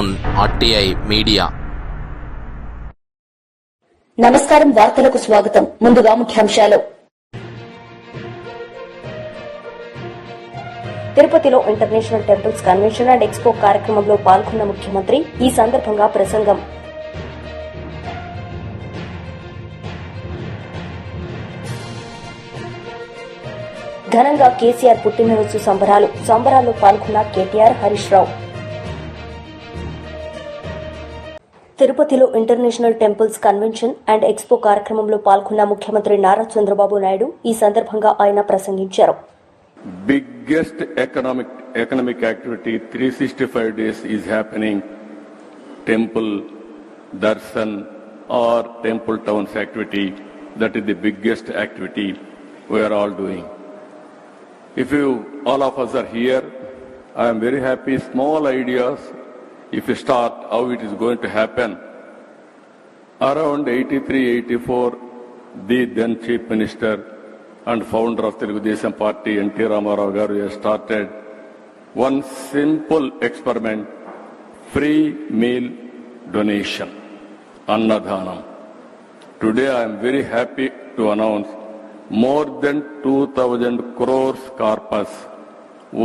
on RTI Media. నమస్కారం, వార్తలకు స్వాగతం. ముందుగా ముఖ్యాంశాలు. తిరుపతిలో international temples convention and expo కార్యక్రమంలో పాల్గొన్న ముఖ్యమంత్రి ఈ సందర్భంగా ప్రసంగం. ఘనంగా కేసీఆర్ పుట్టినరోజు సంబరాల్లో పాల్గొన్న కేటీఆర్, హరీష్ రావు. తిరుపతిలో international temples convention and expo కార్యక్రమంలో పాల్గొన్న ముఖ్యమంత్రి నారా చంద్రబాబు నాయుడు ఈ సందర్భంగా ఆయన ప్రసంగించారు. Biggest economic activity 365 days is happening. Temple darshan or temple towns activity, that is the biggest activity we are all doing. If all of us are here, I am very happy. Small ideas, if you start how it is going to happen. Around 83-84, the then Chief Minister and founder of Telugu Desam Party, N.T. Ramarao Garu, has started one simple experiment: free meal donation, Annadhanam. Today I am very happy to announce more than 2,000 crores corpus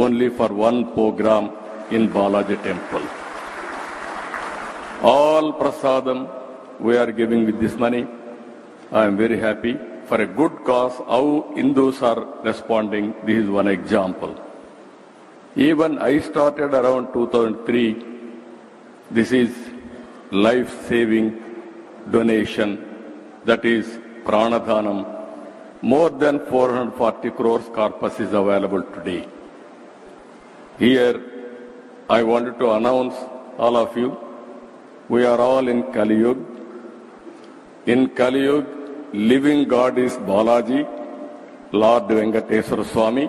only for one program in Balaji Temple. All prasadam we are giving with this money. I am very happy. For a good cause, how Hindus are responding, this is one example. Even I started around 2003. This is life-saving donation, that is Pranadhanam. More than 440 crores corpus is available today. Here, I wanted to announce all of you, we are all in Kali Yuga. In Kali Yuga, living God is Balaji, Lord Venkateswara Swami.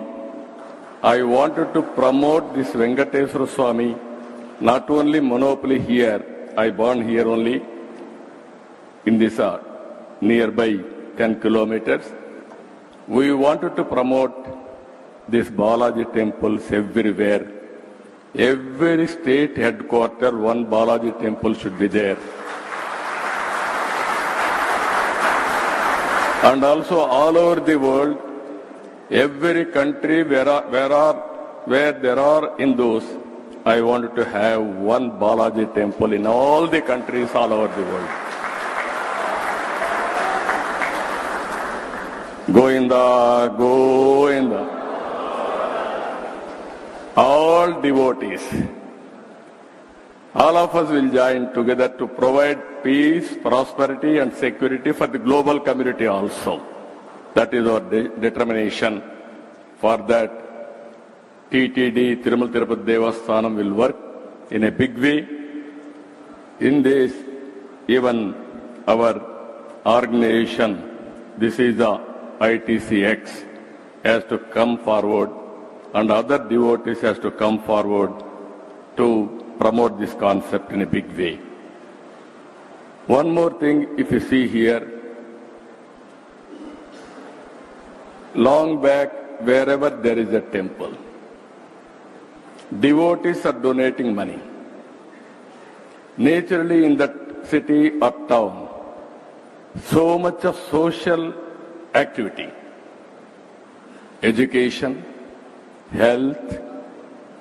I wanted to promote this Venkateswara Swami, not only monopoly here, I born here only, in this nearby 10 kilometers. We wanted to promote this Balaji temples everywhere. Every state headquarter, one Balaji temple should be there. And also all over the world, every country where there are Hindus, I wanted to have one Balaji temple in all the countries all over the world. Govinda, Govinda. All devotees, all of us will join together to provide peace, prosperity and security for the global community also. That is our determination. For that, TTD, Tirumal Tirupati Devasthanam, will work in a big way. In this, even our organization, this is the ITCX, has to come forward, and other devotees has to come forward to promote this concept in a big way. One more thing, if you see here, long back, wherever there is a temple, devotees are donating money. Naturally, in that city or town, so much of social activity, education, health,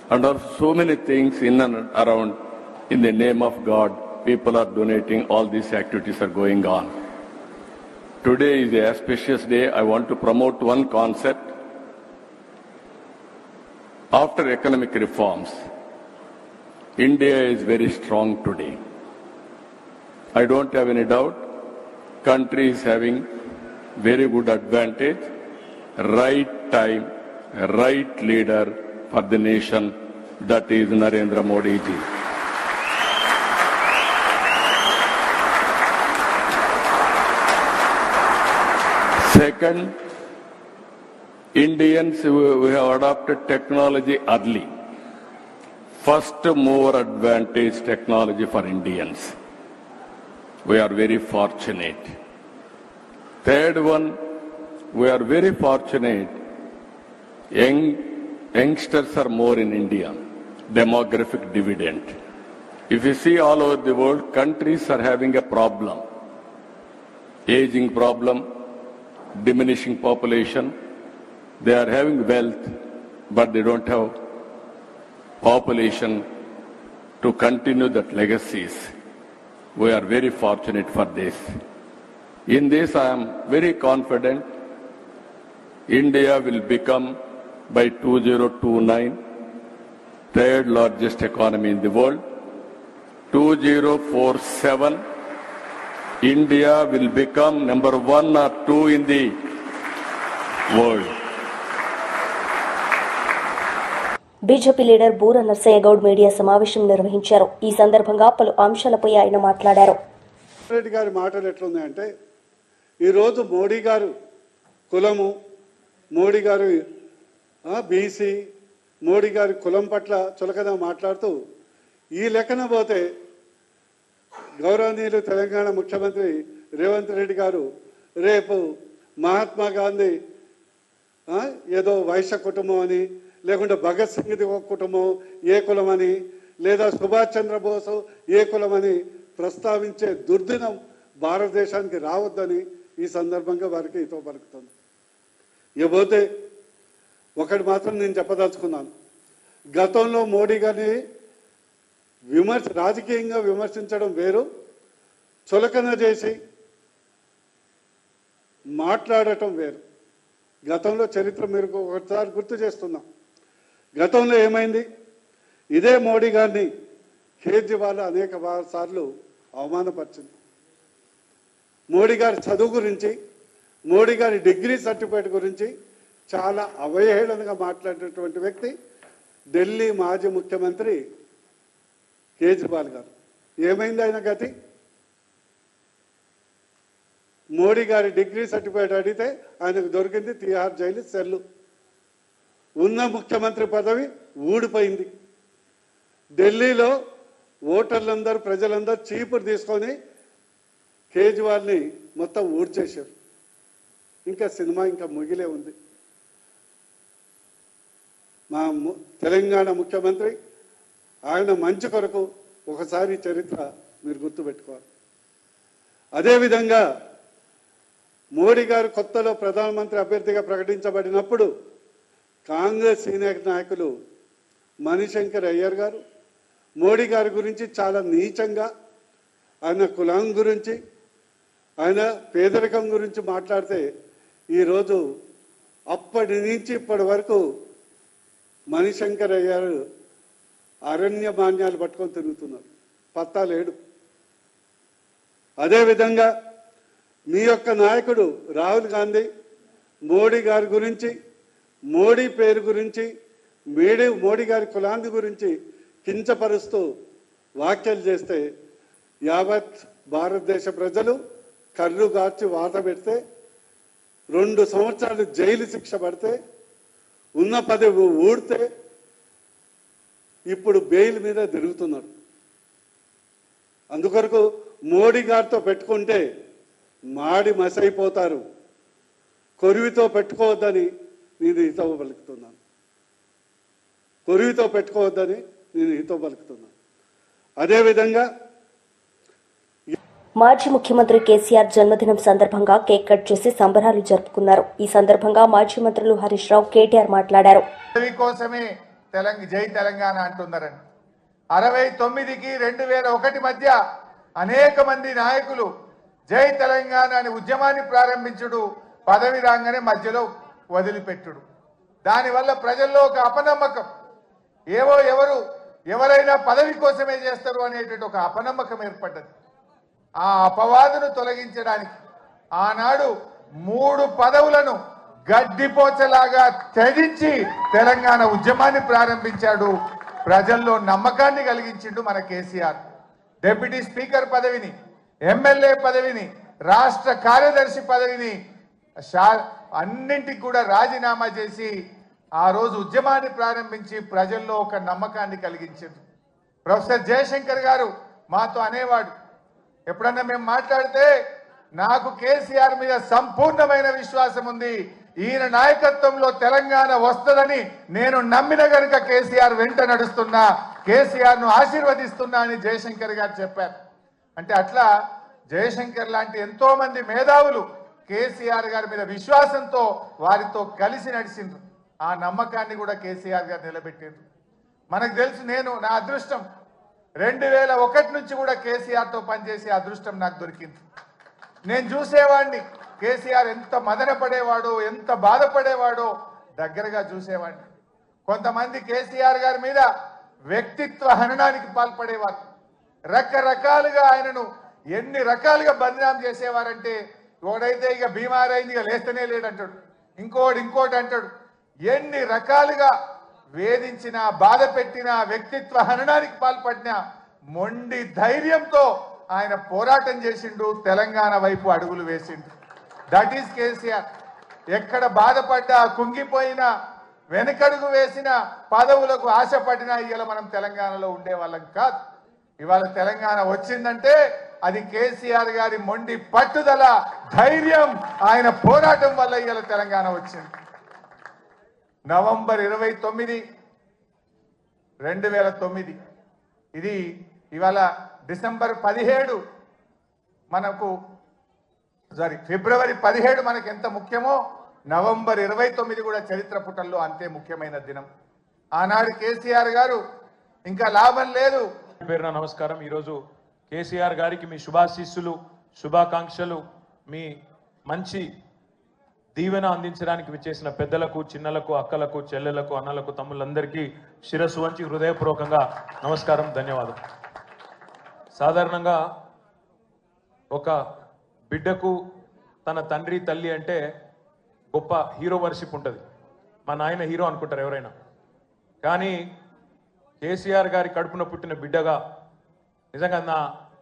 and also so many things in and around, in the name of God, people are donating, all these activities are going on. Today is an auspicious day. I want to promote one concept. After economic reforms, India is very strong today. I don't have any doubt. Country is having very good advantage, right time, right leader for the nation, that is Narendra Modi ji. Second, Indians, we have adopted technology early. First mover advantage technology for Indians. We are very fortunate. Third one, we are very fortunate. Youngsters are more in India. Demographic dividend. If you see all over the world, countries are having a problem. Aging problem, diminishing population. They are having wealth, but they don't have population to continue that legacies. We are very fortunate for this. In this, I am very confident India will become by 2029 third largest economy in the world. 2047, India will become number 1 or 2 in the world. BJP leader బూర Narsaiah Goud media సమావేశం నిర్వహించారు. ఈ సందర్భంగా పలు అంశాలపై ఆయన మాట్లాడారు. రెడ్డి గారి మాటలు ఎట్లున్నాయంటే, ఈరోజు మోడీ గారు కులము, మోడీ గారు బీసీ, మోడీ గారి కులం పట్ల చులకన మాట్లాడుతూ ఈ లెక్కన పోతే గౌరవనీయులు తెలంగాణ ముఖ్యమంత్రి రేవంత్ రెడ్డి గారు రేపు మహాత్మా గాంధీ ఏదో వైశ్య కుటుంబం అని, లేకుంటే భగత్ సింగ్ది ఒక కుటుంబం ఏ కులం అని, లేదా సుభాష్ చంద్రబోస్ ఏ కులం అని ప్రస్తావించే దుర్దినం భారతదేశానికి రావద్దని ఈ సందర్భంగా వారికి హితో పలుకుతుంది. ఇకపోతే ఒకటి మాత్రం నేను చెప్పదలుచుకున్నాను. గతంలో మోడీ గారిని రాజకీయంగా విమర్శించడం వేరు, చులకన చేసి మాట్లాడటం వేరు. గతంలో చరిత్ర మీరు ఒకసారి గుర్తు చేస్తున్నాం. గతంలో ఏమైంది? ఇదే మోడీ గారిని కేజ్రీవాల్ అనేక సార్లు అవమానపరిచింది. మోడీ గారి చదువు గురించి, మోడీ గారి డిగ్రీ సర్టిఫికేట్ గురించి చాలా అవహేళనగా మాట్లాడినటువంటి వ్యక్తి ఢిల్లీ మాజీ ముఖ్యమంత్రి కేజ్రీవాల్ గారు. ఏమైంది ఆయన గతి? మోడీ గారి డిగ్రీ సర్టిఫికేట్ అడిగితే ఆయనకు దొరికింది తిహార్ జైలు సెల్లు. ఉన్న ముఖ్యమంత్రి పదవి ఊడిపోయింది. ఢిల్లీలో ఓటర్లందరూ, ప్రజలందరూ చీపురు తీసుకొని కేజ్రీవాల్ని మొత్తం ఊడ్చేశారు. ఇంకా సినిమా ఇంకా ముగిలే ఉంది. మా తెలంగాణ ముఖ్యమంత్రి ఆయన మంచి కొరకు ఒకసారి చరిత్ర మీరు గుర్తుపెట్టుకోవాలి. అదేవిధంగా మోడీ గారు కొత్తలో ప్రధానమంత్రి అభ్యర్థిగా ప్రకటించబడినప్పుడు కాంగ్రెస్ సీనియర్ నాయకులు మణిశంకర్ అయ్యర్ గారు మోడీ గారి గురించి చాలా నీచంగా, ఆయన కులం గురించి, ఆయన పేదరికం గురించి మాట్లాడితే ఈరోజు అప్పటి నుంచి ఇప్పటి వరకు మణిశంకర్ అయ్యర్ అరణ్య మాన్యాలు పట్టుకొని తిరుగుతున్నారు, పత్తా లేడు. అదేవిధంగా మీ యొక్క నాయకుడు రాహుల్ గాంధీ మోడీ గారి గురించి, మోడీ పేరు గురించి, మోడీ గారి కులాంది గురించి కించపరుస్తూ వ్యాఖ్యలు చేస్తే యావత్ భారతదేశ ప్రజలు కర్రు గార్చి వాత పెడితే 2 సంవత్సరాలు జైలు శిక్ష పడితే, ఉన్న పదవి ఊడితే ఇప్పుడు బెయిల్ మీద తిరుగుతున్నాడు. అందుకొరకు మోడీ గారితో పెట్టుకుంటే మాడి మసైపోతారు. కొరివితో పెట్టుకోవద్దని నేను హితవు పలుకుతున్నాను. కొరివితో పెట్టుకోవద్దని నేను హితవు పలుకుతున్నాను. అదేవిధంగా మాజీ ముఖ్యమంత్రి కేసీఆర్ జన్మదినం సందర్భంగా కేక్ కట్ చేసి సంబరాలు జరుపుకున్నారు. ఈ సందర్భంగా మాజీ మంత్రులు హరీష్ రావు, కేటీఆర్ మాట్లాడారు. కోసమే జై తెలంగాణ అంటున్నారని 69కి 2001 మధ్య అనేక మంది నాయకులు జై తెలంగాణ అనే ఉద్యమాన్ని ప్రారంభించుడు, పదవి రాగానే మధ్యలో వదిలిపెట్టుడు. దానివల్ల ప్రజల్లో ఒక అపనమ్మకం, ఎవరైనా పదవి కోసమే చేస్తారు అనేటువంటి ఒక అపనమ్మకం ఏర్పడ్డది. ఆ అపవాదును తొలగించడానికి ఆనాడు 3 పదవులను గడ్డిపోచలాగా త్యజించి తెలంగాణ ఉద్యమాన్ని ప్రారంభించాడు. ప్రజల్లో నమ్మకాన్ని కలిగించిండు మన కేసీఆర్. డిప్యూటీ స్పీకర్ పదవిని, ఎమ్మెల్యే పదవిని, రాష్ట్ర కార్యదర్శి పదవిని అన్నింటికి కూడా రాజీనామా చేసి ఆ రోజు ఉద్యమాన్ని ప్రారంభించి ప్రజల్లో ఒక నమ్మకాన్ని కలిగించారు. ప్రొఫెసర్ జయశంకర్ గారు మాతో అనేవాడు, ఎప్పుడన్నా మేము మాట్లాడితే నాకు కేసీఆర్ మీద సంపూర్ణమైన విశ్వాసం ఉంది, ఈయన నాయకత్వంలో తెలంగాణ వస్తుందని నేను నమ్మిన గనుక కేసీఆర్ వెంట నడుస్తున్నా, కేసీఆర్ను ఆశీర్వదిస్తున్నా అని జయశంకర్ గారు చెప్పారు. అంటే అట్లా జయశంకర్ లాంటి ఎంతో మంది మేధావులు కేసీఆర్ గారి మీద విశ్వాసంతో వారితో కలిసి నడిచిండ్రు. ఆ నమ్మకాన్ని కూడా కేసీఆర్ గారు నిలబెట్టిండ్రు. మనకు తెలుసు, నా అదృష్టం 2001 నుంచి కూడా కేసీఆర్తో పనిచేసే అదృష్టం నాకు దొరికింది. నేను చూసేవాడిని కేసీఆర్ ఎంత మదన పడేవాడో, ఎంత బాధపడేవాడో దగ్గరగా చూసేవాడిని. కొంతమంది కేసీఆర్ గారి మీద వ్యక్తిత్వ హననానికి పాల్పడేవారు. రకరకాలుగా ఆయనను ఎన్ని రకాలుగా బదనాం చేసేవారంటే, ఒకడైతే ఇక బీమార్ అయింది ఇక లేస్తనే లేడంటాడు, ఇంకోటి అంటాడు. ఎన్ని రకాలుగా వేధించిన, బాధ పెట్టిన, వ్యక్తిత్వ హననానికి పాల్పడిన మొండి ధైర్యంతో ఆయన పోరాటం చేసిండు, తెలంగాణ వైపు అడుగులు వేసిండు. That is KCR. ఎక్కడ బాధపడ్డా, కుంగిపోయినా, వెనకడుగు వేసిన, పదవులకు ఆశపడినా ఇవాళ మనం తెలంగాణలో ఉండే వాళ్ళం కాదు. ఇవాళ తెలంగాణ వచ్చిందంటే అది కేసీఆర్ గారి మొండి పట్టుదల, ధైర్యం, ఆయన పోరాటం వల్ల ఇవాళ తెలంగాణ వచ్చింది. నవంబర్ 29, 2009 ఇది ఇవాళ డిసెంబర్ 17 ఫిబ్రవరి 17 మనకు ఎంత ముఖ్యమో నవంబర్ 29 కూడా చరిత్ర పుటల్లో అంతే ముఖ్యమైన దినం. ఆనాడు కేసీఆర్ గారు ఇంకా లాభం లేదు పేరున నమస్కారం. ఈరోజు కేసీఆర్ గారికి మీ శుభాశీస్సులు, శుభాకాంక్షలు, మీ మంచి దీవెన అందించడానికి విచ్చేసిన పెద్దలకు, చిన్నలకు, అక్కలకు, చెల్లెలకు, అన్నలకు, తమ్ముళ్ళందరికీ శిరస్సు వంచి హృదయపూర్వకంగా నమస్కారం, ధన్యవాదం. సాధారణంగా ఒక బిడ్డకు తన తండ్రి, తల్లి అంటే గొప్ప హీరో వర్షిప్ ఉంటుంది. మా నాయన హీరో అనుకుంటారు ఎవరైనా. కానీ కేసీఆర్ గారి కడుపున పుట్టిన బిడ్డగా నిజంగా నా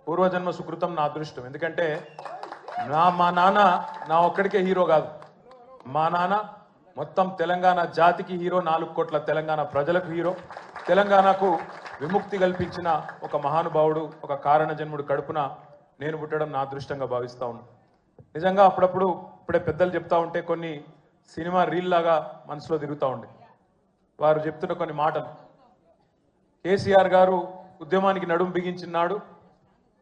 పూర్వజన్మ సుకృతం, నా అదృష్టం. ఎందుకంటే మా నాన్న నా ఒక్కడికే హీరో కాదు. మా నాన్న మొత్తం తెలంగాణ జాతికి హీరో, 4 కోట్ల తెలంగాణ ప్రజలకు హీరో. తెలంగాణకు విముక్తి కల్పించిన ఒక మహానుభావుడు, ఒక కారణ జన్ముడు కడుపున నేను పుట్టడం నా అదృష్టంగా భావిస్తా ఉన్నాను. నిజంగా అప్పుడప్పుడు ఇప్పుడే పెద్దలు చెప్తా ఉంటే కొన్ని సినిమా రీల్ లాగా మనసులో తిరుగుతూ ఉండే. వారు చెప్తున్న కొన్ని మాటలు, కేసీఆర్ గారు ఉద్యమానికి నడుం బిగించినాడు,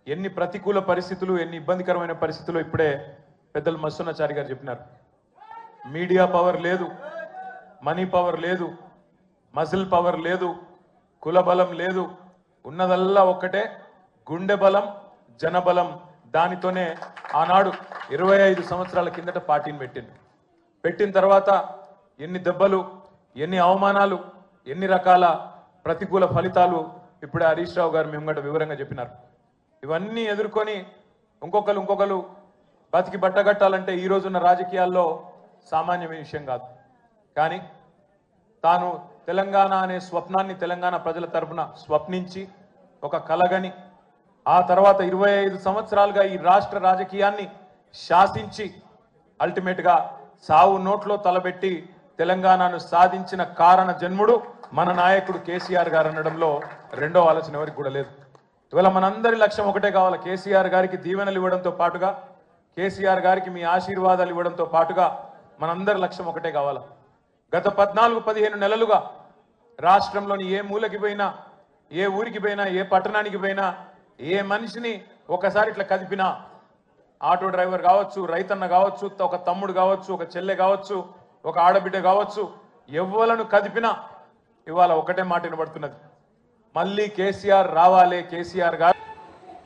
ఎన్ని ప్రతికూల పరిస్థితులు, ఎన్ని ఇబ్బందికరమైన పరిస్థితులు ఇప్పుడే పెద్దలు మస్సున్నాచారి గారు చెప్పినారు. మీడియా పవర్ లేదు, మనీ పవర్ లేదు, మజిల్ పవర్ లేదు, కుల బలం లేదు, ఉన్నదల్లా ఒక్కటే గుండె బలం, జనబలం. దానితోనే ఆనాడు 25 సంవత్సరాల కిందట పార్టీని పెట్టిన తర్వాత ఎన్ని దెబ్బలు, ఎన్ని అవమానాలు, ఎన్ని రకాల ప్రతికూల ఫలితాలు ఇప్పుడే హరీష్ రావు గారు మేము వివరంగా చెప్పినారు. ఇవన్నీ ఎదుర్కొని ఇంకొకరు బతికి బట్టగట్టాలంటే ఈ రోజున్న రాజకీయాల్లో సామాన్యమైన విషయం కాదు. కానీ తాను తెలంగాణ అనే స్వప్నాన్ని తెలంగాణ ప్రజల తరపున స్వప్నించి ఒక కలగని, ఆ తర్వాత 25 సంవత్సరాలుగా ఈ రాష్ట్ర రాజకీయాన్ని శాసించి అల్టిమేట్గా సావు నోట్లో తలబెట్టి తెలంగాణను సాధించిన కారణ జన్ముడు మన నాయకుడు కేసీఆర్ గారు అనడంలో రెండో ఆలోచన ఎవరికి కూడా లేదు. ఇవాళ మనందరి లక్ష్యం ఒకటే కావాలి, కేసీఆర్ గారికి దీవెనలు ఇవ్వడంతో పాటుగా, కేసీఆర్ గారికి మీ ఆశీర్వాదాలు ఇవ్వడంతో పాటుగా మనందరి లక్ష్యం ఒకటే కావాలి. గత 14-15 నెలలుగా రాష్ట్రంలోని ఏ మూలకి పోయినా, ఏ ఊరికి పోయినా, ఏ పట్టణానికి పోయినా, ఏ మనిషిని ఒకసారి ఇట్లా కదిపినా, ఆటో డ్రైవర్ కావచ్చు, రైతన్న కావచ్చు, ఒక తమ్ముడు కావచ్చు, ఒక చెల్లె కావచ్చు, ఒక ఆడబిడ్డ కావచ్చు, ఎవ్వలను కదిపినా ఇవాళ ఒకటే మాట వినబడుతున్నది, మళ్ళీ కేసీఆర్ రావాలే, కేసీఆర్ గారు.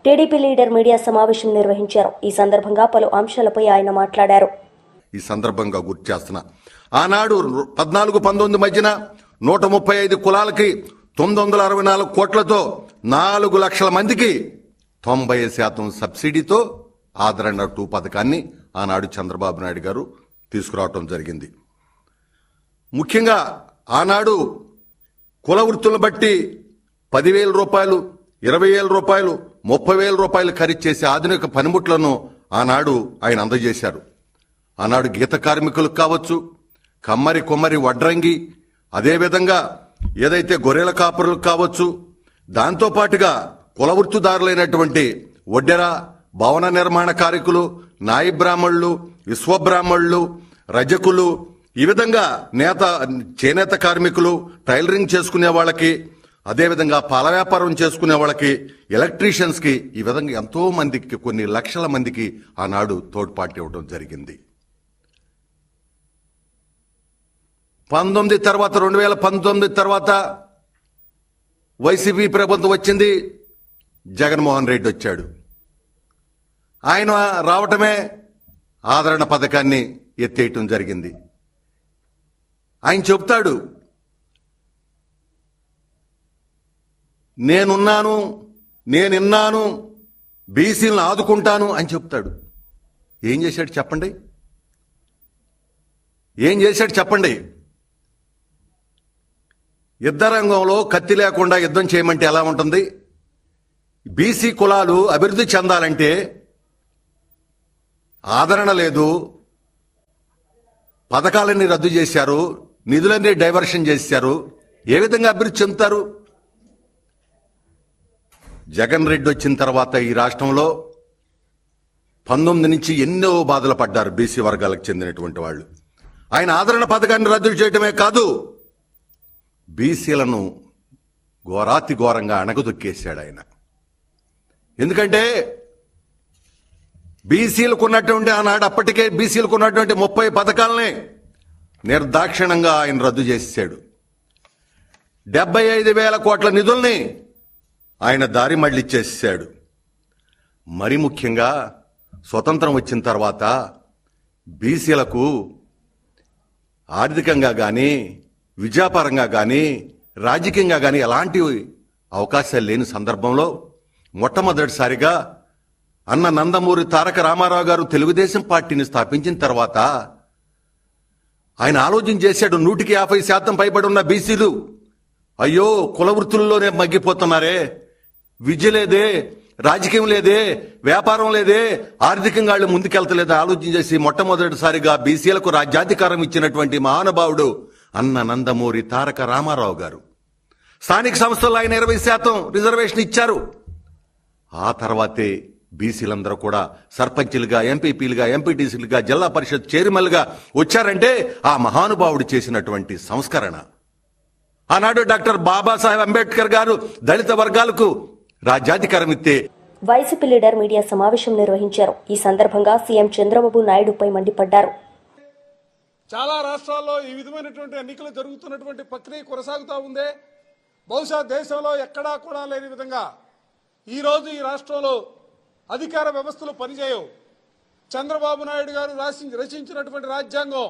టీడీపీ లీడర్ మీడియా సమావేశం నిర్వహించారు. ఈ సందర్భంగా పలు అంశాలపై ఆయన మాట్లాడారు. ఈ సందర్భంగా గుర్తు చేస్తున్నా, ఆనాడు 14-19 మధ్యన 135 కులాలకి 964 కోట్లతో 4 లక్షల మందికి 90% సబ్సిడీతో ఆదరణ 2 పథకాన్ని ఆనాడు చంద్రబాబు నాయుడు గారు తీసుకురావటం జరిగింది. ముఖ్యంగా ఆనాడు కుల వృత్తులను బట్టి 10,000 రూపాయలు, 20,000 రూపాయలు, 30,000 రూపాయలు ఖరీదు చేసే ఆధునిక పనిముట్లను ఆనాడు ఆయన అందజేశారు. ఆనాడు గీత కార్మికులకు కావచ్చు, కమ్మరి కొమ్మరి వడ్రంగి, అదేవిధంగా ఏదైతే గొర్రెల కాపరులకు కావచ్చు, దాంతోపాటుగా కుల వృత్తిదారులైనటువంటి ఒడ్డెర, భవన నిర్మాణ కార్మికులు, నాయి బ్రాహ్మణులు, విశ్వబ్రాహ్మణులు, రజకులు, ఈ విధంగా చేనేత కార్మికులు, టైలరింగ్ చేసుకునే వాళ్ళకి, అదేవిధంగా పాల వ్యాపారం చేసుకునే వాళ్ళకి, ఎలక్ట్రీషియన్స్కి, ఈ విధంగా ఎంతో మందికి, కొన్ని లక్షల మందికి ఆనాడు తోడ్పాటు ఇవ్వడం జరిగింది. 2019 తర్వాత వైసీపీ ప్రభుత్వం వచ్చింది, జగన్మోహన్ రెడ్డి వచ్చాడు. ఆయన రావటమే ఆదరణ పథకాన్ని ఎత్తేయటం జరిగింది. ఆయన చెప్తాడు, నేనున్నాను, బీసీలను ఆదుకుంటాను అని చెప్తాడు. ఏం చేశాడు చెప్పండి? యుద్ధ రంగంలో కత్తి లేకుండా యుద్ధం చేయమంటే ఎలా ఉంటుంది? బీసీ కులాలు అభివృద్ధి చెందాలంటే ఆదరణ లేదు, పథకాలన్నీ రద్దు చేశారు, నిధులన్నీ డైవర్షన్ చేశారు. ఏ విధంగా అభివృద్ధి చెందుతారు? జగన్ రెడ్డి వచ్చిన తర్వాత ఈ రాష్ట్రంలో 19 నుంచి ఎన్నో బాధలు పడ్డారు బీసీ వర్గాలకు చెందినటువంటి వాళ్ళు. ఆయన ఆదరణ పథకాన్ని రద్దు చేయడమే కాదు, బీసీలను ఘోరాతి ఘోరంగా అణగదొక్కేశాడు ఆయన. ఎందుకంటే బీసీలకు ఉన్నటువంటి ఆనాడు అప్పటికే బీసీలకు ఉన్నటువంటి 30 పథకాలని నిర్దాక్షిణంగా ఆయన రద్దు చేశాడు. 75,000 కోట్ల నిధుల్ని ఆయన దారి మళ్లిచ్చేసాడు. మరి ముఖ్యంగా స్వతంత్రం వచ్చిన తర్వాత బీసీలకు ఆర్థికంగా కానీ, విద్యాపరంగా కానీ, రాజకీయంగా కానీ ఎలాంటి అవకాశాలు లేని సందర్భంలో మొట్టమొదటిసారిగా అన్న నందమూరి తారక రామారావు గారు తెలుగుదేశం పార్టీని స్థాపించిన తర్వాత ఆయన ఆలోచన చేశాడు, 150% పైబడి ఉన్న బీసీలు అయ్యో కుల వృత్తుల్లోనే మగ్గిపోతున్నారే, విద్య లేదే, రాజకీయం లేదే, వ్యాపారం లేదే, ఆర్థికంగా వాళ్ళు ముందుకెళ్తలేదని ఆలోచన చేసి మొట్టమొదటిసారిగా బీసీలకు రాజ్యాధికారం ఇచ్చినటువంటి మహానుభావుడు అన్న నందమూరి తారక రామారావు గారు. స్థానిక సంస్థల్లో ఆయన 20% రిజర్వేషన్ ఇచ్చారు. ఆ తర్వాతే బీసీలందరూ కూడా సర్పంచులుగా, ఎంపీపీలుగా, ఎంపీటీసీలుగా, జిల్లా పరిషత్ చైర్మన్లుగా వచ్చారంటే ఆ మహానుభావుడు చేసినటువంటి సంస్కరణ. ఆనాడు డాక్టర్ బాబాసాహెబ్ అంబేద్కర్ గారు దళిత వర్గాలకు రాజ్యాధికారం ఇస్తే వైసీపీ లీడర్ మీడియా సమావేశం నిర్వహించారు. ఈ సందర్భంగా సీఎం చంద్రబాబు నాయుడుపై మండిపడ్డారు. చాలా రాష్ట్రాల్లో ఈ విధమైనటువంటి ఎన్నికలు జరుగుతున్నటువంటి ప్రక్రియ కొనసాగుతూ ఉంది. బహుశా దేశంలో ఎక్కడా కూడా లేని విధంగా ఈరోజు ఈ రాష్ట్రంలో అధికార వ్యవస్థలు పనిచేయవు. చంద్రబాబు నాయుడు గారు రచించినటువంటి రాజ్యాంగం,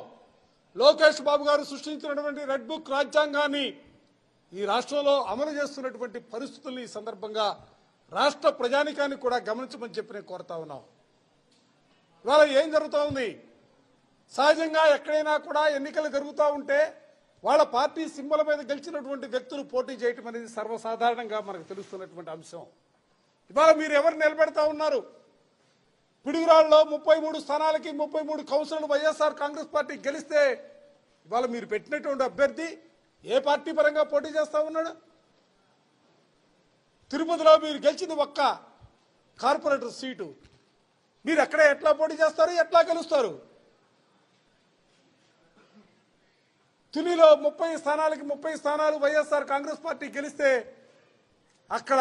లోకేష్ బాబు గారు సృష్టించినటువంటి రెడ్ బుక్ రాజ్యాంగాన్ని ఈ రాష్ట్రంలో అమలు చేస్తున్నటువంటి పరిస్థితుల్ని ఈ సందర్భంగా రాష్ట్ర ప్రజానికాన్ని కూడా గమనించమని చెప్పి నేను కోరుతా ఉన్నాం. ఇవాళ ఏం జరుగుతూ ఉంది? సహజంగా ఎక్కడైనా కూడా ఎన్నికలు జరుగుతూ ఉంటే వాళ్ళ పార్టీ సింబల్ మీద గెలిచినటువంటి వ్యక్తులు పోటీ చేయటం అనేది సర్వసాధారణంగా మనకు తెలుస్తున్నటువంటి అంశం. ఇవాళ మీరు ఎవరు నిలబెడతా ఉన్నారు? పిడుగురాళ్ళలో 33 స్థానాలకి 33 కౌన్సిలర్లు వైఎస్ఆర్ కాంగ్రెస్ పార్టీ గెలిస్తే ఇవాళ మీరు పెట్టినటువంటి అభ్యర్థి ఏ పార్టీ పరంగా పోటీ చేస్తా ఉన్నాడు? తిరుపతిలో మీరు గెలిచింది ఒక్క కార్పొరేటర్ సీటు. మీరు ఎట్లా పోటీ చేస్తారు, ఎట్లా గెలుస్తారు? తునిలో 30 స్థానాలకి 30 స్థానాలు వైఎస్ఆర్ కాంగ్రెస్ పార్టీ గెలిస్తే అక్కడ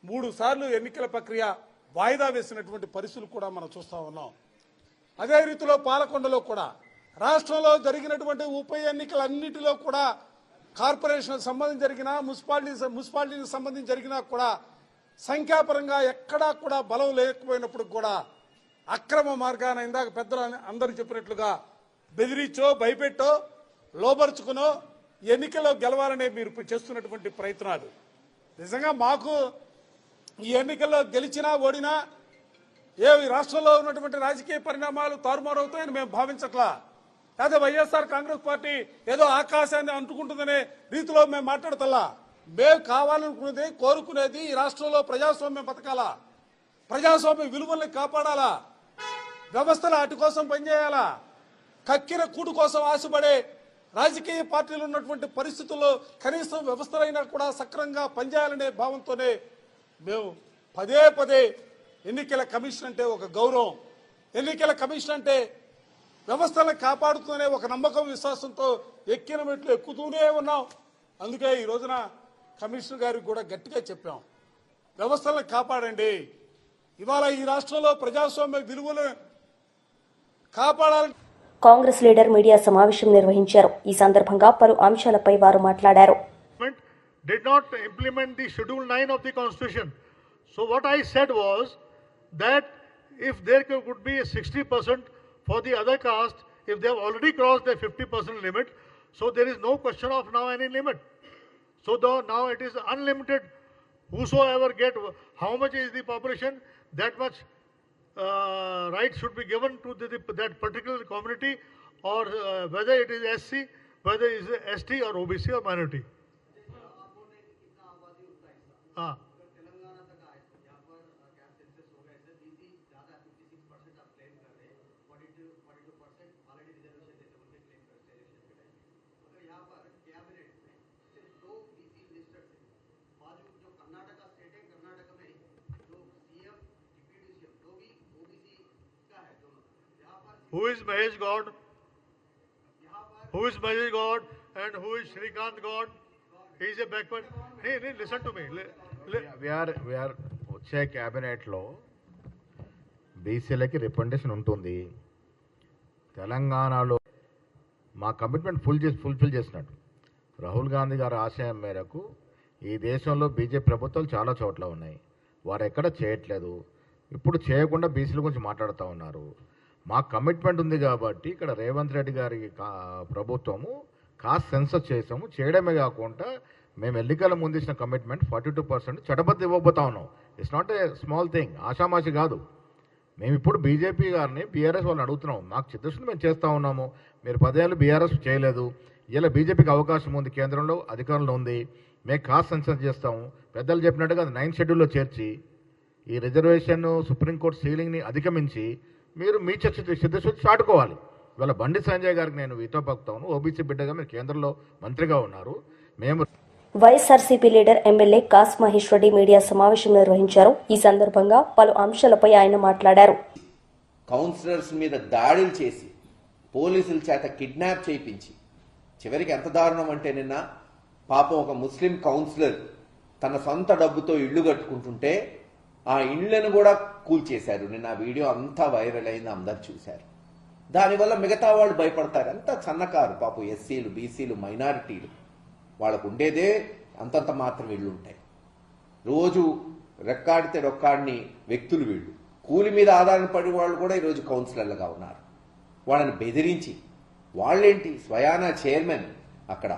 3 సార్లు ఎన్నికల ప్రక్రియ వాయిదా వేసినటువంటి పరిస్థితులు కూడా మనం చూస్తా ఉన్నాం. అదే రీతిలో పాలకొండలో కూడా రాష్ట్రంలో జరిగినటువంటి ఉప ఎన్నికలన్నిటిలో కూడా కార్పొరేషన్ సంబంధించి జరిగినా, మున్సిపాలిటీకి సంబంధించి జరిగినా కూడా సంఖ్యాపరంగా ఎక్కడా కూడా బలం లేకపోయినప్పుడు కూడా అక్రమ మార్గాన ఇందాక పెద్దలు అందరూ చెప్పినట్లుగా బెదిరించో, భయపెట్టో, లోబరుచుకునో ఎన్నికల్లో గెలవాలనే మీరు చేస్తున్నటువంటి ప్రయత్నాలు నిజంగా మాకు ఈ ఎన్నికల్లో గెలిచినా ఓడినా రాష్ట్రంలో ఉన్నటువంటి రాజకీయ పరిణామాలు తారుమారవుతాయని మేము భావించట్లా. లేదా వైఎస్ఆర్ కాంగ్రెస్ పార్టీ ఏదో ఆకాశాన్ని అంటుకుంటుందనే రీతిలో మేము మాట్లాడతల్లా. మేము కావాలనుకునేది, కోరుకునేది ఈ రాష్ట్రంలో ప్రజాస్వామ్యం బతకాలా, ప్రజాస్వామ్య విలువల్ని కాపాడాలా, వ్యవస్థల అటు కోసం పనిచేయాలా. కక్కిన కూటు కోసం ఆశపడే రాజకీయ పార్టీలు ఉన్నటువంటి పరిస్థితుల్లో కనీసం వ్యవస్థలైనా కూడా సక్రమంగా పనిచేయాలనే భావంతోనే మేము పదే ఎన్నికల కమిషన్ అంటే ఒక గౌరవం, ఎన్నికల కమిషన్ అంటే వ్యవస్థలను కాపాడుతూనే ఒక నమ్మకం, విశ్వాసంతో ఎక్కిన మెట్లు ఎక్కుతూనే ఉన్నాం. అందుకే ఈ రోజున కమిషనర్ గారికి కూడా గట్టిగా చెప్పాం, వ్యవస్థలను కాపాడండి. ఇవాళ ఈ రాష్ట్రంలో ప్రజాస్వామ్య విలువలను కాపాడాలని కాంగ్రెస్ లీడర్ మీడియా సమావేశం నిర్వహించారు. ఈ సందర్భంగా పలు అంశాలపై వారు మాట్లాడారు. Did not implement the Schedule 9 of the Constitution. So what I said was that if there could be a 60% for the other caste, if they have already crossed the 50% limit, so there is no question of now any limit. So now it is unlimited. Whosoever get, how much is the population, that much right should be given to that particular community, or whether it is SC, whether it is ST or OBC or minority. Who is Mahesh God? Who is Mahesh God and who is Shrikant God? He is a backward. Hey, listen to me. We are వచ్చే క్యాబినెట్లో బీసీలకి representation ఉంటుంది. తెలంగాణలో మా commitment fulfil చేసినట్టు రాహుల్ గాంధీ గారి ఆశయం మేరకు ఈ దేశంలో బీజేపీ ప్రభుత్వాలు చాలా చోట్ల ఉన్నాయి, వారు ఎక్కడ చేయట్లేదు. ఇప్పుడు చేయకుండా బీసీల గురించి మాట్లాడుతూ ఉన్నారు. మా కమిట్మెంట్ ఉంది కాబట్టి ఇక్కడ రేవంత్ రెడ్డి గారి ప్రభుత్వము కాస్ట్ సెన్సస్ చేసాము. చేయడమే కాకుండా మేము ఎన్నికల ముందు ఇచ్చిన కమిట్మెంట్ 42% చట్టబద్ధ ఇవ్వబోతా ఉన్నాం. It's not a small thing, ఆషామాషి కాదు. మేము ఇప్పుడు బీజేపీ గారిని బీఆర్ఎస్ వాళ్ళని అడుగుతున్నాం, మాకు చిత్తశుద్ధి మేము చేస్తూ ఉన్నాము, మీరు 10 ఏళ్ళు బీఆర్ఎస్ చేయలేదు, ఇలా బీజేపీకి అవకాశం ఉంది, కేంద్రంలో అధికారంలో ఉంది, మేము కాస్ట్ సెన్సస్ చేస్తాము. పెద్దలు చెప్పినట్టుగా 9th షెడ్యూల్లో చేర్చి ఈ రిజర్వేషన్ సుప్రీంకోర్టు సీలింగ్ని అధిగమించి మీరు మీ చిత్తశుద్ధి చాటుకోవాలి. ఇవాళ బండి సంజయ్ గారికి నేను వీతో పక్కుతాను, ఓబీసీ బిడ్డగా మీరు కేంద్రంలో మంత్రిగా ఉన్నారు. మేము YSRCP leader MLA cos Mahesh Reddy media సమావేశం నిర్వహించారు. ఈ సందర్భంగా పలు అంశాలపై ఆయన మాట్లాడారు. కౌన్సిలర్స్ మీద దాడులు చేసి పోలీసుల చేత కిడ్నాప్ చేయించి చివరికి ఎంత దారుణం అంటే నిన్న పాపం ఒక ముస్లిం కౌన్సిలర్ తన సొంత డబ్బుతో ఇళ్లు కట్టుకుంటుంటే ఆ ఇళ్లను కూడా కూల్చేశారు. నిన్న ఆ వీడియో అంతా వైరల్ అయింది, అందరు చూశారు. దానివల్ల మిగతా వాళ్ళు భయపడతారు. అంతా సన్నకారు పాపం, ఎస్సీలు, బీసీలు, మైనారిటీలు, వాళ్ళకు ఉండేదే అంతంత మాత్రం ఇళ్ళు ఉంటాయి. రోజు రెక్కాడితే రొక్కాడిని వ్యక్తులు వీళ్ళు. కూలి మీద ఆధారపడి వాళ్ళు కూడా ఈరోజు కౌన్సిలర్లుగా ఉన్నారు. వాళ్ళని బెదిరించి వాళ్ళేంటి స్వయానా చైర్మన్, అక్కడ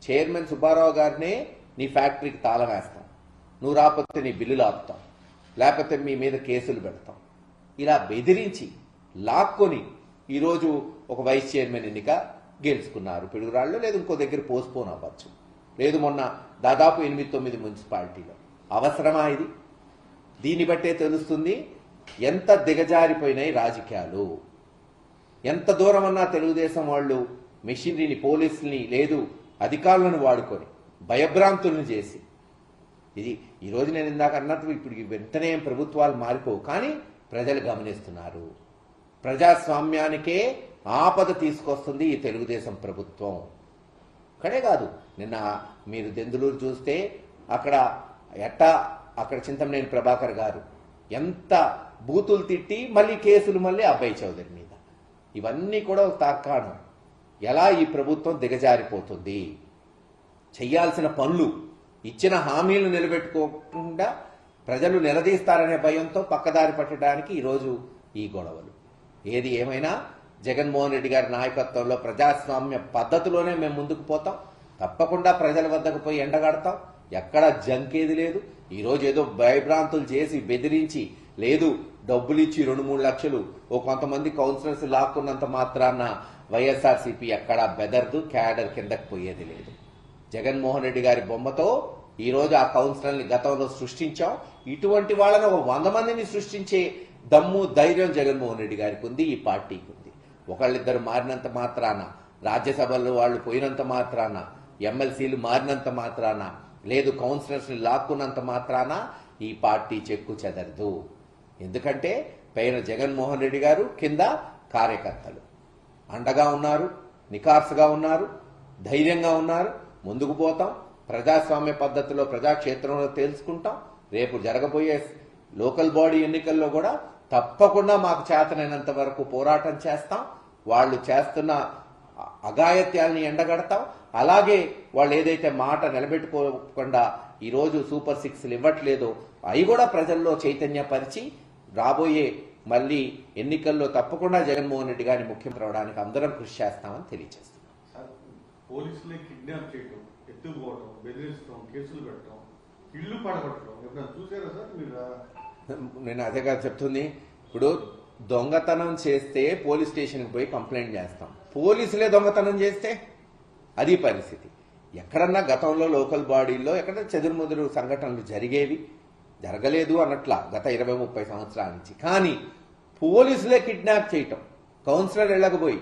చైర్మన్ సుబ్బారావు గారినే నీ ఫ్యాక్టరీకి తాళం వేస్తాం, నువ్వు రాకపోతే నీ బిల్లులు ఆపుతాం, లేకపోతే మీ మీద కేసులు పెడతాం, ఇలా బెదిరించి లాక్కొని ఈరోజు ఒక వైస్ చైర్మన్ ఎన్నిక గెలుచుకున్నారు. పిడుగురాళ్ళు లేదు ఇంకో దగ్గర పోస్ట్పోన్ అవ్వచ్చు, లేదు మొన్న దాదాపు 8-9 మున్సిపాలిటీలో. అవసరమా ఇది? దీన్ని బట్టే తెలుస్తుంది ఎంత దిగజారిపోయినాయి రాజకీయాలు. ఎంత దూరం అన్నా తెలుగుదేశం వాళ్ళు మెషినరీని, పోలీసుల్ని, లేదు అధికారులను వాడుకొని భయభ్రాంతులను చేసి, ఇది ఈరోజు నేను ఇందాక అన్నట్టు ఇప్పుడు వెంటనే ప్రభుత్వాలు మారిపోవు, కానీ ప్రజలు గమనిస్తున్నారు. ప్రజాస్వామ్యానికే ఆపద తీసుకొస్తుంది ఈ తెలుగుదేశం ప్రభుత్వం. అక్కడే కాదు, నిన్న మీరు దెందులూరు చూస్తే అక్కడ చింతమనేని ప్రభాకర్ గారు ఎంత బూతులు తిట్టి మళ్ళీ కేసులు మళ్ళీ అబ్బాయి చౌదరి మీద. ఇవన్నీ కూడా ఒక తార్కాణం ఎలా ఈ ప్రభుత్వం దిగజారిపోతుంది. చెయ్యాల్సిన పనులు, ఇచ్చిన హామీలు నిలబెట్టుకోకుండా ప్రజలు నిలదీస్తారనే భయంతో పక్కదారి పట్టడానికి ఈరోజు ఈ గొడవలు. ఏది ఏమైనా జగన్మోహన్ రెడ్డి గారి నాయకత్వంలో ప్రజాస్వామ్య పద్ధతిలోనే మేము ముందుకు పోతాం. తప్పకుండా ప్రజల వద్దకు పోయి ఎండగడతాం. ఎక్కడా జంకేది లేదు. ఈరోజు ఏదో భయభ్రాంతులు చేసి బెదిరించి, లేదు డబ్బులు ఇచ్చి 2-3 లక్షలు ఓ కొంతమంది కౌన్సిలర్స్ లాక్కున్నంత మాత్రాన వైఎస్ఆర్సీపీ ఎక్కడా బెదర్దు, క్యాడర్ కిందకు పోయేది లేదు. జగన్మోహన్ రెడ్డి గారి బొమ్మతో ఈరోజు ఆ కౌన్సిలర్ని గతంలో సృష్టించాం. ఇటువంటి వాళ్ళని ఒక 100 మందిని సృష్టించే దమ్ము, ధైర్యం జగన్మోహన్ రెడ్డి గారికి ఉంది, ఈ పార్టీకి ఉంది. ఒకళ్ళిద్దరు మారినంత మాత్రాన, రాజ్యసభలో వాళ్ళు పోయినంత మాత్రాన, ఎమ్మెల్సీలు మారినంత మాత్రాన, లేదు కౌన్సిలర్స్ ని లాక్కున్నంత మాత్రాన ఈ పార్టీ చెక్కు చెదరదు. ఎందుకంటే పైన జగన్మోహన్ రెడ్డి గారు, కింద కార్యకర్తలు అండగా ఉన్నారు, నికార్సుగా ఉన్నారు, ధైర్యంగా ఉన్నారు. ముందుకు పోతాం. ప్రజాస్వామ్య పద్ధతిలో ప్రజాక్షేత్రంలో తెలుసుకుంటాం. రేపు జరగబోయే లోకల్ బాడీ ఎన్నికల్లో కూడా తప్పకుండా మాకు చేతనైనంత వరకు పోరాటం చేస్తాం. వాళ్ళు చేస్తున్న అఘాయిత్యాల్ని ఎండగడతాం. అలాగే వాళ్ళు ఏదైతే మాట నిలబెట్టుకోకుండా ఈరోజు సూపర్ 6లు ఇవ్వట్లేదో అవి కూడా ప్రజల్లో చైతన్యపరిచి రాబోయే మళ్ళీ ఎన్నికల్లో తప్పకుండా జగన్మోహన్ రెడ్డి గారిని ముఖ్యమంత్రి అవడానికి అందరం కృషి చేస్తామని తెలియజేస్తున్నాం. పోలీసులే కిడ్నాప్ చేయడం, ఎత్తుకోవడం, బెదిరించడం, కేసులు పెట్టడం, ఇల్లు పడగొట్టడం ఎప్పుడైనా చూసారా సార్ మీరు? నేను అదేగా చెప్తుంది. ఇప్పుడు దొంగతనం చేస్తే పోలీస్ స్టేషన్కి పోయి కంప్లైంట్ చేస్తాం. పోలీసులే దొంగతనం చేస్తే అది పరిస్థితి. ఎక్కడన్నా గతంలో లోకల్ బాడీల్లో ఎక్కడ చెదురుముదురు సంఘటనలు జరిగేవి, జరగలేదు అన్నట్లా గత 20-30 సంవత్సరాల నుంచి. కానీ పోలీసులే కిడ్నాప్ చేయటం, కౌన్సిలర్ వెళ్ళకపోయి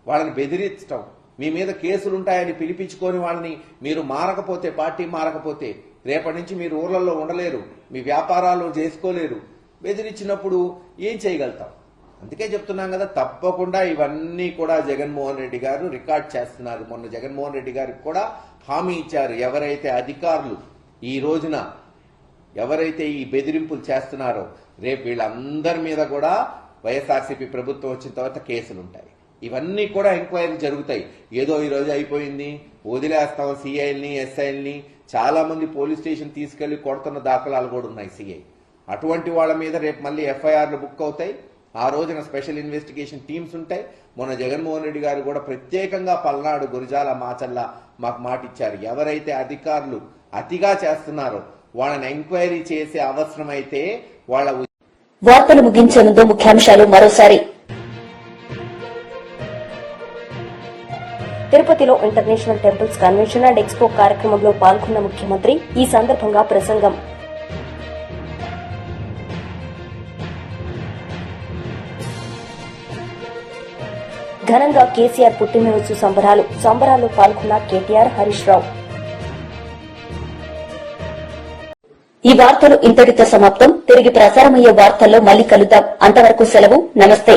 వాళ్ళని బెదిరించటం, మీ మీద కేసులుంటాయని పిలిపించుకొని వాళ్ళని మీరు మారకపోతే, పార్టీ మారకపోతే రేపటి నుంచి మీరు ఊర్లలో ఉండలేరు, మీ వ్యాపారాలు చేసుకోలేరు, బెదిరించినప్పుడు ఏం చేయగలుగుతాం? అందుకే చెప్తున్నాం కదా, తప్పకుండా ఇవన్నీ కూడా జగన్మోహన్ రెడ్డి గారు రికార్డ్ చేస్తున్నారు. మొన్న జగన్మోహన్ రెడ్డి గారికి కూడా హామీ ఇచ్చారు. ఎవరైతే అధికారులు ఈ రోజున ఎవరైతే ఈ బెదిరింపులు చేస్తున్నారో రేపు వీళ్ళందరి మీద కూడా వైఎస్ఆర్సీపీ ప్రభుత్వం వచ్చిన తర్వాత కేసులుంటాయి. ఇవన్నీ కూడా ఎంక్వైరీ జరుగుతాయి. ఏదో ఈ రోజు అయిపోయింది వదిలేస్తాం సిఐల్ని, ఎస్ఐల్ని. చాలా మంది పోలీస్ స్టేషన్ తీసుకెళ్లి కొడుతున్న దాఖలాలు కూడా ఉన్నాయి సిఐ. అటువంటి వాళ్ళ మీద రేపు మళ్ళీ ఎఫ్ఐఆర్లు బుక్ అవుతాయి. ఆ రోజున స్పెషల్ ఇన్వెస్టిగేషన్ టీమ్స్ ఉంటాయి. మొన్న జగన్మోహన్ రెడ్డి గారు కూడా ప్రత్యేకంగా పల్నాడు, గురిజాల, మాచల్ల మాకు మాట ఇచ్చారు. ఎవరైతే అధికారులు అతిగా చేస్తున్నారో వాళ్ళని ఎంక్వైరీ చేసే అవసరమైతే వాళ్ళ. వార్తలు ముగించే ముందు ముఖ్యాంశాలు మరోసారి. తిరుపతిలో international temples convention and expo కార్యక్రమంలో పాల్గొన్న ముఖ్యమంత్రి ఈ సందర్భంగా ప్రసంగం. ఘనంగా కేసీఆర్ పుట్టినరోజు సంబరాల్లో పాల్గొన్న కేటీఆర్, హరీష్ రావు. ఈ వార్తలు ఇంతటితో సమాప్తం. తిరిగి ప్రసారమయ్యే వార్తల్లో మళ్లీ కలుద్దాం. అంతవరకు సెలవు. నమస్తే.